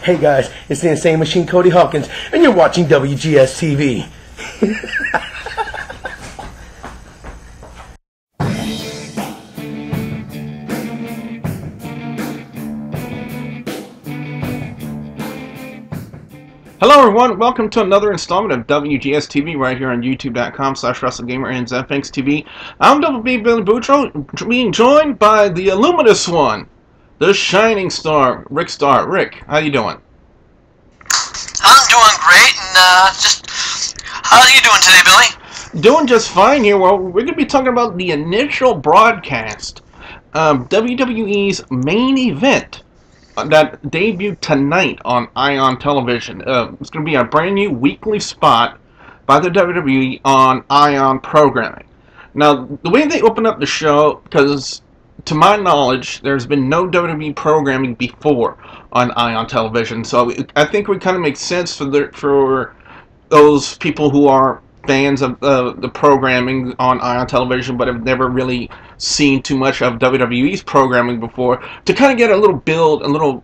Hey guys, it's the Insane Machine Cody Hawkins, and you're watching WGS-TV. Hello everyone, welcome to another installment of WGS-TV right here on YouTube.com/WrestleGamer and ZFXTV. I'm WB Billy Boudreaux, being joined by the illuminous one, the Shining Star Rick Starr. Rick, how you doing? I'm doing great, and how are you doing today, Billy? Doing just fine here. Well, we're going to be talking about the initial broadcast of WWE's Main Event that debuted tonight on Ion Television. It's going to be a brand new weekly spot by the WWE on Ion programming. Now, the way they open up the show, because to my knowledge, there's been no WWE programming before on Ion Television, so I think it would kind of make sense for those people who are fans of the programming on Ion Television but have never really seen too much of WWE's programming before to kind of get a little build, a little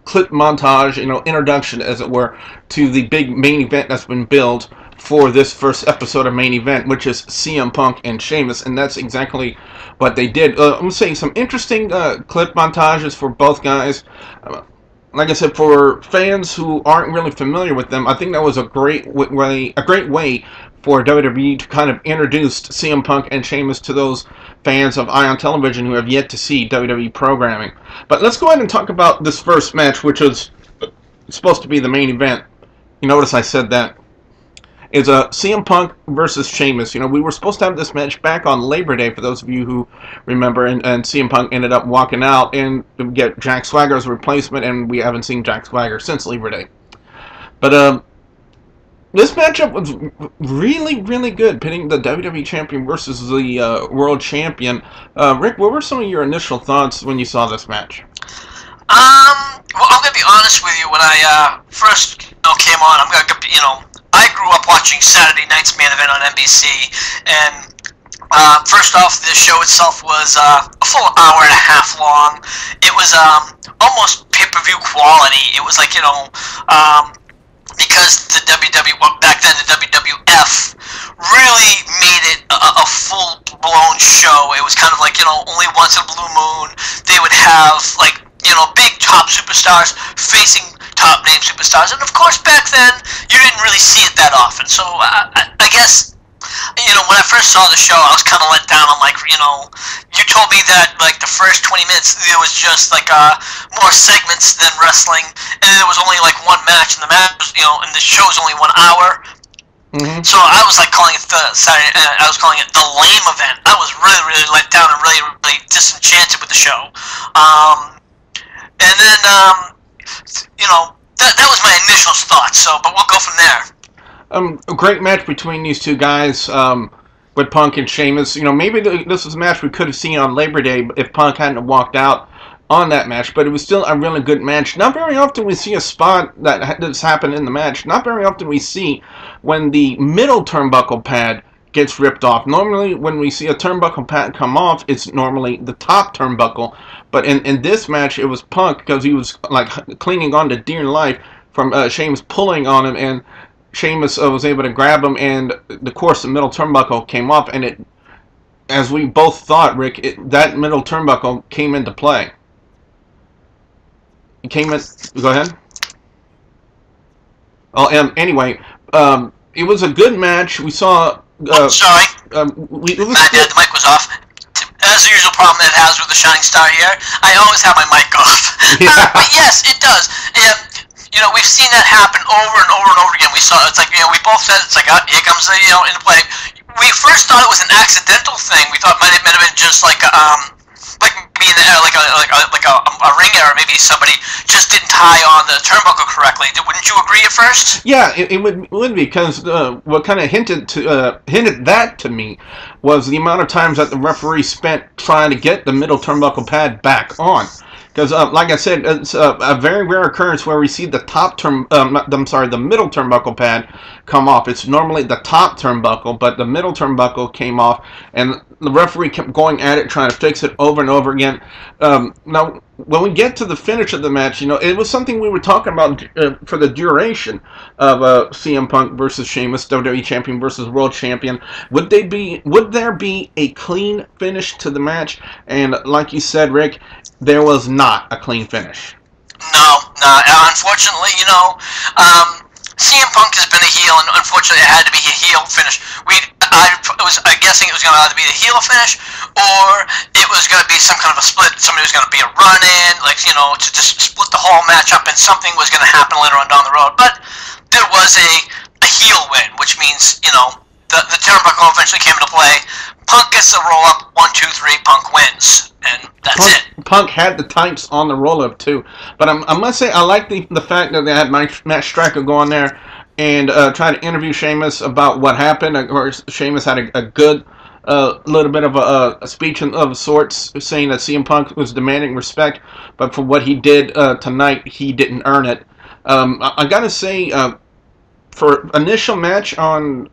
clip montage, introduction, as it were, to the big main event that's been built for this first episode of Main Event, which is CM Punk and Sheamus, and that's exactly what they did. I'm going to say some interesting clip montages for both guys. Like I said, for fans who aren't really familiar with them, I think that was a great way for WWE to kind of introduce CM Punk and Sheamus to those fans of Ion Television who have yet to see WWE programming. But let's go ahead and talk about this first match, which is supposed to be the main event. You notice I said that. It's CM Punk versus Sheamus. We were supposed to have this match back on Labor Day, for those of you who remember, and CM Punk ended up walking out and get Jack Swagger's replacement, and we haven't seen Jack Swagger since Labor Day. But this matchup was really, really good, pitting the WWE Champion versus the World Champion. Rick, what were some of your initial thoughts when you saw this match? Well, I'm gonna be honest with you. When I first came on, I grew up watching Saturday night's Main Event on NBC, and first off, the show itself was a full hour and a half long. It was almost pay-per-view quality. It was like, because the back then the WWF really made it a full-blown show. It was kind of like, only once in a blue moon they would have, like, big top superstars facing top name superstars, and of course back then you didn't really see it that often. So I guess, when I first saw the show, I was kind of let down. I'm like, you told me that like the first 20 minutes there was just like more segments than wrestling, and there was only like one match, and the match was, and the show was only 1 hour. Mm-hmm. So I was like calling it I was calling it the lame event. I was really, really let down and really, really disenchanted with the show. And then that was my initial thoughts. So, but we'll go from there. A great match between these two guys, with Punk and Sheamus. Maybe this was a match we could have seen on Labor Day if Punk hadn't walked out on that match, but it was still a really good match. Not very often we see a spot that's happened in the match. Not very often we see when the middle turnbuckle pad gets ripped off. Normally, when we see a turnbuckle pad come off, it's normally the top turnbuckle. But in this match, it was Punk, because he was like clinging on to dear life from Sheamus pulling on him, and Sheamus was able to grab him, and of course the middle turnbuckle came off, and it, as we both thought, Rick, that middle turnbuckle came into play. It came in. Go ahead. Oh, anyway, it was a good match. We saw. Sorry. The mic was off. As the usual problem that it has with the Shining Star here, I always have my mic off. Yeah. But yes, it does. We've seen that happen over and over and over again. We saw it's like, we both said it's like, here comes the, into play. We first thought it was an accidental thing. We thought it might have been just like being like a ring error. Maybe somebody just didn't tie on the turnbuckle correctly. Wouldn't you agree at first? Yeah, it would be, because what kind of hinted that to me was the amount of times that the referee spent trying to get the middle turnbuckle pad back on. Because, like I said, it's a very rare occurrence where we see the the middle turnbuckle pad come off. It's normally the top turnbuckle, but the middle turnbuckle came off, and the referee kept going at it, trying to fix it over and over again. Now, when we get to the finish of the match, you know, it was something we were talking about for the duration of CM Punk versus Sheamus, WWE Champion versus World Champion. Would there be a clean finish to the match? And like you said, Rick, there was not a clean finish. No. Unfortunately, you know, CM Punk has been a heel, and unfortunately, it had to be a heel finish. I guessing it was going to either be a heel finish, or it was going to be some kind of a split. Somebody was going to be a run-in, like, you know, to just split the whole match up, and something was going to happen later on down the road. But there was a heel win, which means, you know, the turnbuckle eventually came into play. Punk gets the roll-up, 1, 2, 3, Punk wins, and that's it. Punk had the tights on the roll-up, too. But I must say, I like the fact that they had Matt Striker go on there and try to interview Sheamus about what happened. Of course, Sheamus had a good little bit of a speech of sorts, saying that CM Punk was demanding respect, but for what he did tonight, he didn't earn it. I gotta say, for initial match on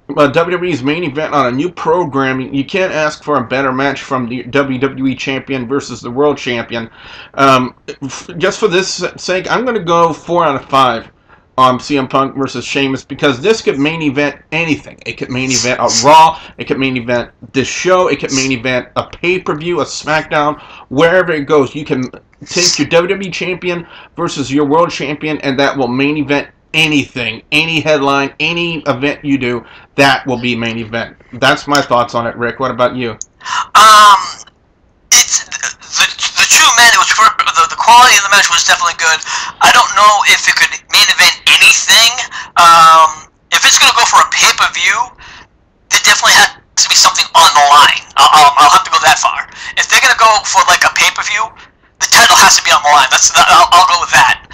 WWE's main event on a new program, you can't ask for a better match from the WWE Champion versus the World Champion. Just for this sake, I'm going to go 4 out of 5 on CM Punk versus Sheamus, because this could main event anything. It could main event a Raw, it could main event this show, it could main event a pay-per-view, a SmackDown, wherever it goes. You can take your WWE Champion versus your World Champion, and that will main event anything, any headline, any event you do, that will be main event. That's my thoughts on it, Rick. What about you? It's the two men. It was the quality of the match was definitely good. I don't know if it could main event anything. If it's going to go for a pay-per-view, there definitely has to be something on the line. I'll have to go that far. If they're going to go for like a pay-per-view, the title has to be on the line. I'll go with that.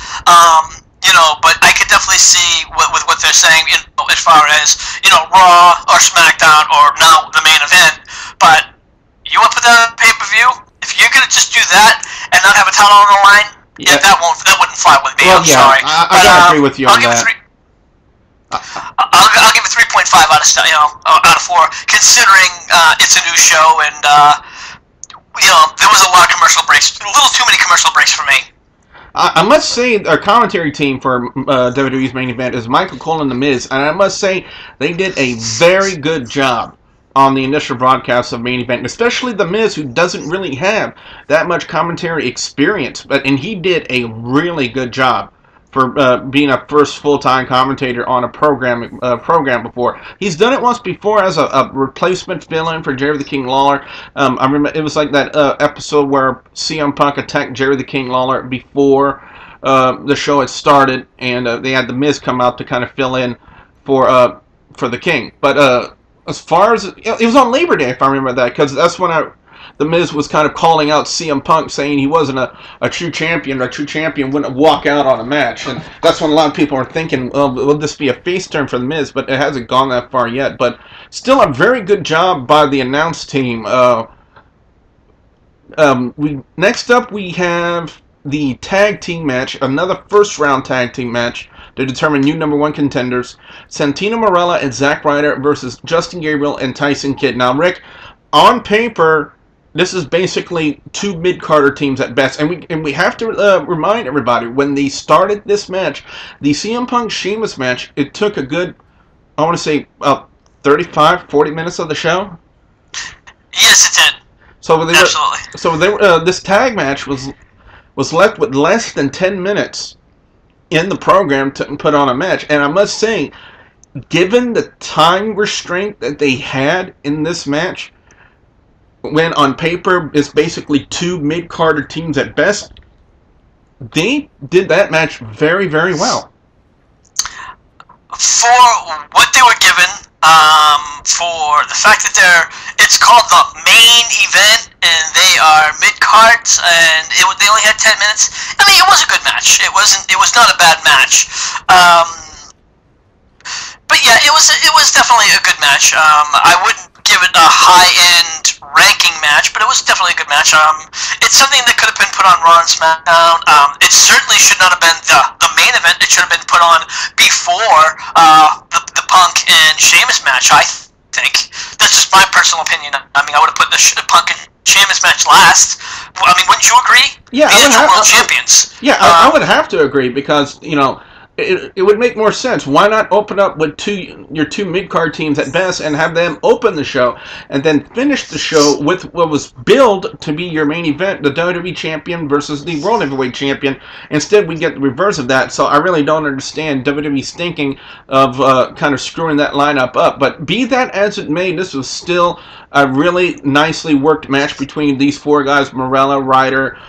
You know, but I could definitely see with what they're saying, you know, as far as, you know, Raw or SmackDown or now the main event. But you want to put that on pay-per-view? If you're gonna just do that and not have a title on the line, yeah, that wouldn't fly with me. Well, I'm sorry. I gotta agree with you on that. I'll give it 3.5 out of 4, considering it's a new show and you know, there was a lot of commercial breaks, a little too many commercial breaks for me. I must say, our commentary team for WWE's main event is Michael Cole and The Miz, and I must say, they did a very good job on the initial broadcast of main event, especially The Miz, who doesn't really have that much commentary experience, and he did a really good job for being a first full-time commentator on a program before. He's done it once before as a replacement fill-in for Jerry the King Lawler. I remember it was like that episode where CM Punk attacked Jerry the King Lawler before the show had started, and they had The Miz come out to kind of fill in for the King. But as far as it was on Labor Day, if I remember that, because that's when The Miz was kind of calling out CM Punk, saying he wasn't a true champion. A true champion wouldn't walk out on a match. And that's when a lot of people are thinking, well, will this be a face turn for The Miz? But it hasn't gone that far yet. But still a very good job by the announce team. Next up, we have the tag team match, another first-round tag team match to determine new number 1 contenders. Santino Marella and Zack Ryder versus Justin Gabriel and Tyson Kidd. Now, Rick, on paper, this is basically 2 mid-carder teams at best. And we have to remind everybody, when they started this match, the CM Punk Sheamus match, it took a good, I want to say, 35, 40 minutes of the show? Yes, it did. So Absolutely. So this tag match was left with less than 10 minutes in the program to put on a match. And I must say, given the time restraint that they had in this match, when on paper it's basically 2 mid-carder teams at best, they did that match very, very well. For what they were given, for the fact that it's called the main event, and they are mid-cards, and they only had 10 minutes. I mean, it was a good match. It was not a bad match. But yeah, it was definitely a good match. I wouldn't give it a high-end ranking match, but it was definitely a good match. It's something that could have been put on Raw and SmackDown. It certainly should not have been the main event. It should have been put on before the Punk and Sheamus match, I think. That's just my personal opinion. I mean, I would have put the Punk and Sheamus match last. I mean, wouldn't you agree? Yeah, Being world champions. Yeah, I would have to agree because, you know, it would make more sense. Why not open up with your two mid-card teams at best and have them open the show and then finish the show with what was billed to be your main event, the WWE Champion versus the World Heavyweight Champion. Instead, we get the reverse of that, so I really don't understand WWE's thinking of kind of screwing that lineup up. But be that as it may, this was still a really nicely worked match between these four guys, Morella, Ryder,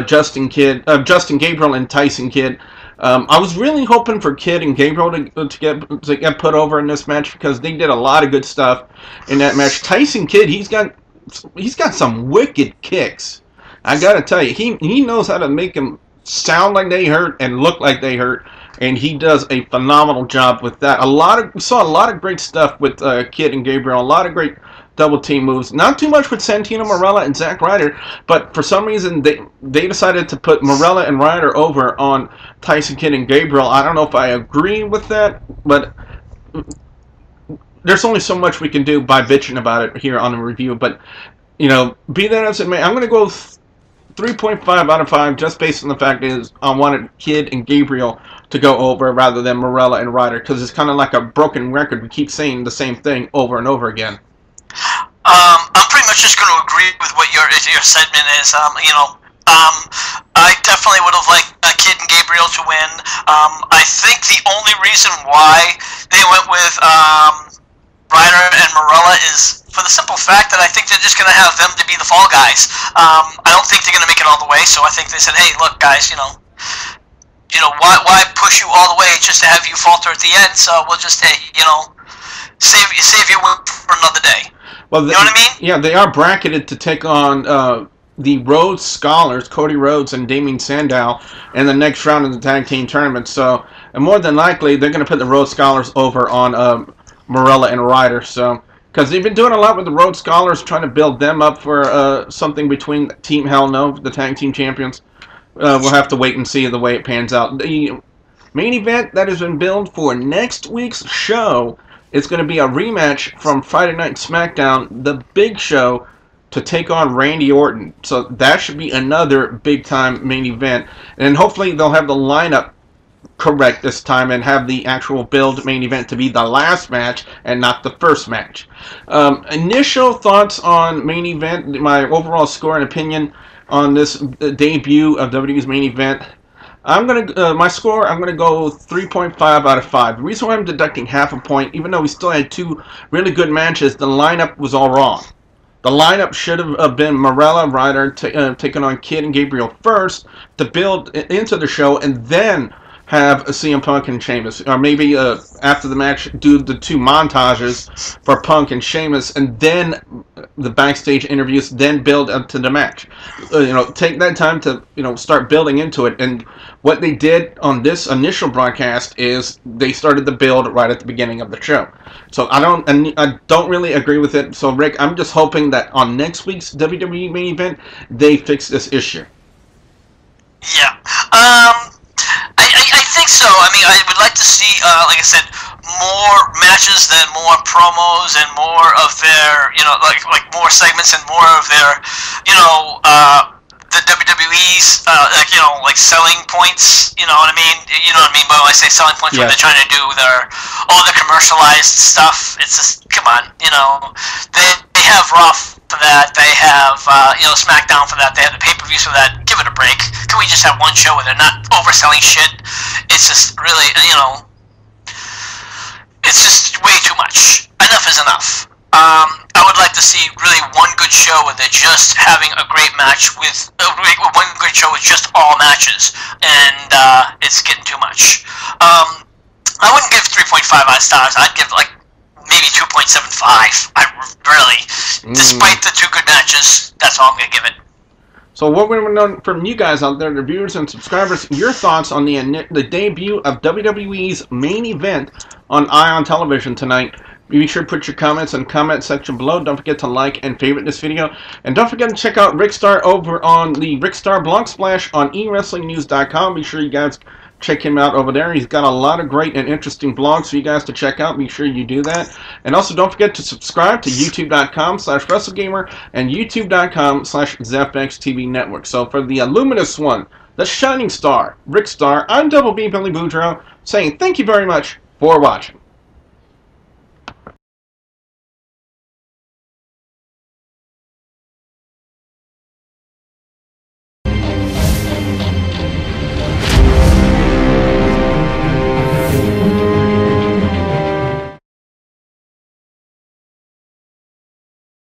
Justin Gabriel, and Tyson Kidd. I was really hoping for Kidd and Gabriel to get put over in this match because they did a lot of good stuff in that match. Tyson Kidd, he's got some wicked kicks. I gotta tell you, he knows how to make them sound like they hurt and look like they hurt, and he does a phenomenal job with that. We saw a lot of great stuff with Kidd and Gabriel. A lot of great double team moves. Not too much with Santino Marella and Zack Ryder, but for some reason they decided to put Marella and Ryder over on Tyson Kidd and Gabriel. I don't know if I agree with that, but there's only so much we can do by bitching about it here on the review. But, you know, be that as it may, I'm going to go 3.5 out of 5 just based on the fact is I wanted Kidd and Gabriel to go over rather than Marella and Ryder because it's kind of like a broken record. We keep saying the same thing over and over again. I'm pretty much just going to agree with what your segment is. I definitely would have liked Kidd and Gabriel to win. I think the only reason why they went with Ryder and Marella is for the simple fact that I think they're just going to have them to be the fall guys. I don't think they're going to make it all the way, so I think they said, hey, look, guys, why push you all the way just to have you falter at the end? So we'll just, save your win for another day. Well, you know what I mean? Yeah, they are bracketed to take on the Rhodes Scholars, Cody Rhodes and Damien Sandow, in the next round of the tag team tournament. So, and more than likely, they're going to put the Rhodes Scholars over on Marella and Ryder. So, because they've been doing a lot with the Rhodes Scholars, trying to build them up for something between Team Hell No, the tag team champions. We'll have to wait and see the way it pans out. The main event that has been billed for next week's show is going to be a rematch from Friday Night SmackDown, the Big Show, to take on Randy Orton. So that should be another big-time main event. And hopefully they'll have the lineup correct this time and have the actual build main event to be the last match and not the first match. Initial thoughts on main event, my overall score and opinion on this debut of WWE's main event. My score, I'm gonna go 3.5 out of 5. The reason why I'm deducting half a point, even though we still had two really good matches, the lineup was all wrong. The lineup should have been Marella, Ryder taking on Kidd and Gabriel first to build into the show, and then have CM Punk and Sheamus, or maybe after the match do the two montages for Punk and Sheamus, and then the backstage interviews, then build up to the match. Take that time to start building into it. And what they did on this initial broadcast is they started the build right at the beginning of the show. So I don't really agree with it. So Rick, I'm just hoping that on next week's WWE main event they fix this issue. Yeah. I think so. I mean, I would like to see, like I said, more matches than more promos and more of their, like more segments and more of their, the WWE's, like selling points. You know what I mean? You know what I mean? But when I say selling points, when they're trying to do all the commercialized stuff, it's just, come on, they have Raw for that, they have, SmackDown for that, they have the pay-per-views for that. Give it a break. Can we just have one show where they're not overselling shit? It's just really, it's just way too much. Enough is enough. I would like to see really one good show where they're just having a great match with one good show with just all matches, and it's getting too much. I wouldn't give 3.5 out of stars. I'd give like maybe 2.75. I really, despite the two good matches, that's all I'm gonna give it. So what we want to know from you guys out there, the viewers and subscribers, your thoughts on the debut of WWE's main event on Ion Television tonight Be sure to put your comments in the comment section below. Don't forget to like and favorite this video. And don't forget to check out Rick Starr over on the Rick Starr Blog Splash on eWrestlingNews.com. Be sure you guys check him out over there. He's got a lot of great and interesting blogs for you guys to check out. Be sure you do that. And also don't forget to subscribe to YouTube.com/WrestleGamer and YouTube.com/ZepXTV Network. So for the Illuminous one, the Shining Star, Rick Starr, I'm Double B Billy Boudreaux, saying thank you very much for watching.